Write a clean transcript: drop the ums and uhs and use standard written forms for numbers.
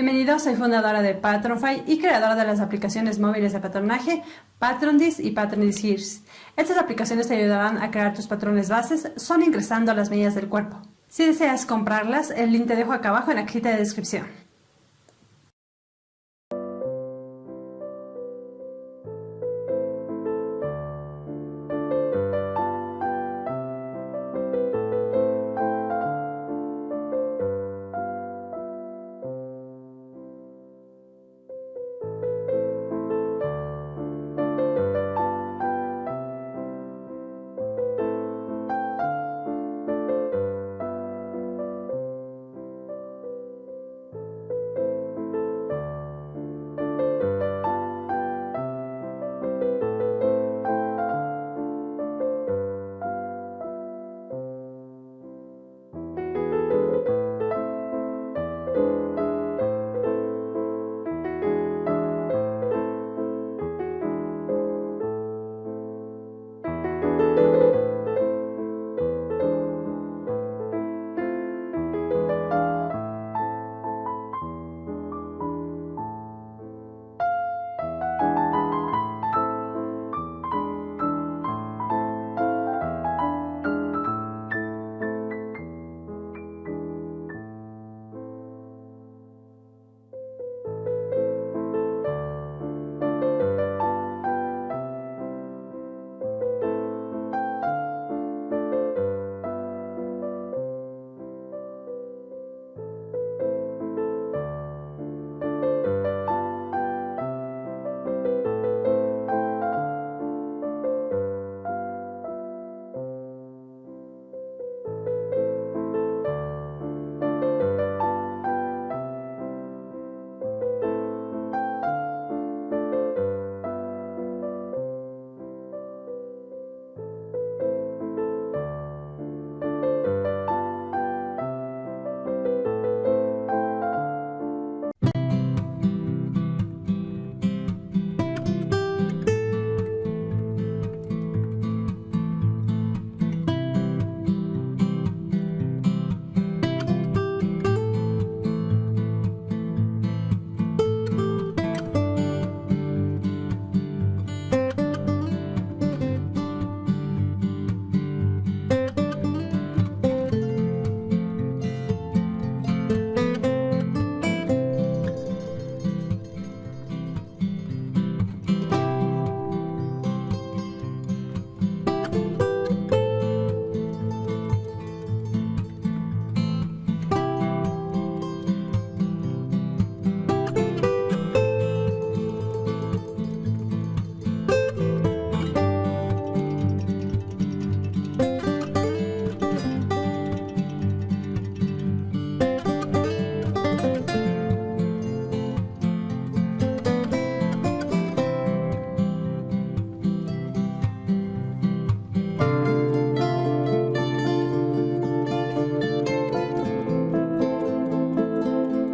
Bienvenidos, soy fundadora de Patronfy y creadora de las aplicaciones móviles de patronaje PATRONDIS y PATRONDIS. Estas aplicaciones te ayudarán a crear tus patrones bases solo ingresando a las medidas del cuerpo. Si deseas comprarlas, el link te dejo acá abajo en la cajita de descripción.